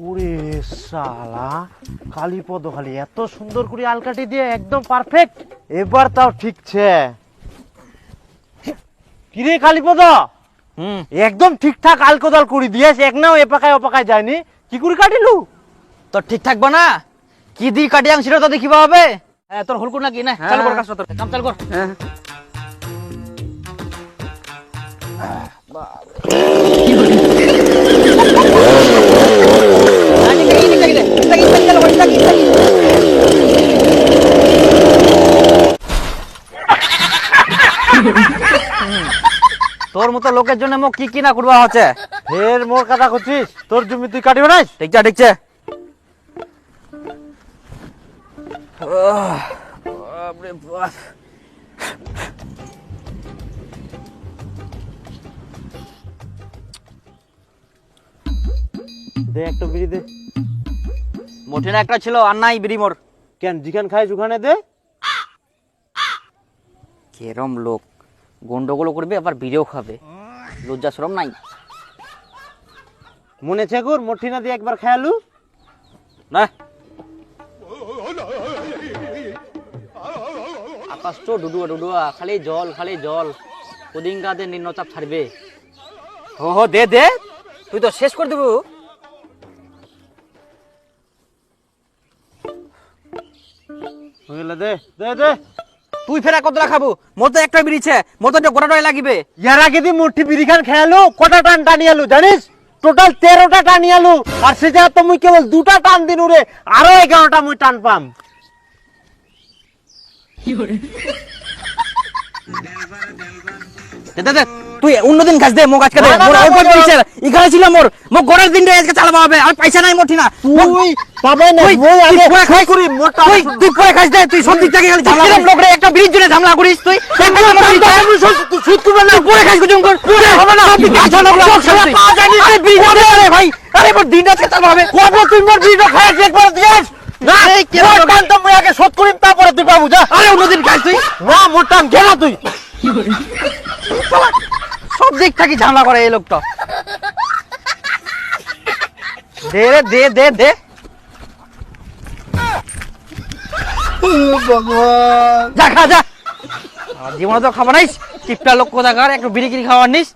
ওরে শালা, কালীপদ খালি এত সুন্দর করে আলকাটি দিয়ে একদম পারফেক্ট। এবার তাও ঠিকছে। কিরে কালীপদ, একদম ঠিকঠাক আলকোদাল করে দিয়েছ, এক নাও এপাকায় ওপাকায় যায়নি, কি করে কাটিলু? তোর ঠিক থাকবে না, কি দি কাটিয়াং সেটা তো দেখিবা হবে। হ্যাঁ তোর হলকুর নাকি না, চাল কর কাজটা, তোর কাম চাল কর। তোর মতো লোকের জন্য মোক কি কি না করবা হচ্ছে। ফের মোর কথা করছিস? তোর জমি তুই কাটিবে না? দেখছে দেখছে দে একটা বিড়ি দে। মোটে না একটা ছিল আর নাই বিড়ি মোর। কেন, যেখান খাইস ওখানে দে। কেরম লোক, গন্ডগোল করবে আবার বিড়িও খাবে, লজ্জা শরম নাই। মনে চেকুর মঠিনা দিয়ে একবার খেয়ালু না আকাশ তো ডুডুয়া ডুডুয়া, খালি জল খালি জল, কদিন গাতে নিম্নচাপ ছাড়বে। হো হো দে দে, তুই তো শেষ করে দেবো। দে দে দে। তুই ফেরা কতটা খাবো? মোর তো একটা বিড়িছে, মোর তো গোটাটাই লাগিবে। ইয়ার আগে দি মুঠি বিড়ি খান খেয়ালু, কটা টান টানিয়ালু জানিস? টোটাল 13টা টানিয়ালু, আর সে যা তো মুই কেবল 2টা টান দিনু রে, আরো 11টা মুই টান পাম। দে দে, তুই অন্যদিন কাজ দে, মোক আজকে দে। না, না, মোর না, অল্প না, পয়সা এখানে ছিল, মোর মোক গোড়ার দিনটা আজকে চালাবা হবে, আর পয়সা নাই মোটি না। তুই পাবে না, তুই মই আগে পরে খাই করি মোটা। তুই পরে খাস দে, তুই সব দিক থেকে খালি ঝামেলা করিস। লোক রে একটা বিড়ির জন্য ঝামেলা করিস তুই। তুই সুদ করবে না, পরে খাস গুজুম কর, পরে হবে না। তুই কাজ না করে সব শালা পা জানি। আরে বিড়ি দে রে ভাই, আরে মোর দিনটা আজকে চালাবা হবে। কবে তুই মোর বিড়িটা খাইছ একবার দিস না? এই কে মোর লোক? টান তো মুই আগে শোধ করিম, তারপরে তুই পাবো যা। আরে অন্যদিন খাস তুই। না মোর টান কেন তুই? শালা সব দিক থেকে ঝামেলা করে এই লোকটা। দে রে দে দে দে। ভগবান, যা খা যা, জীবনে তো খাবার নাইস, টিপটা লোক কোথাকার একটু বিড়ি কিরি খাওয়ার নিস।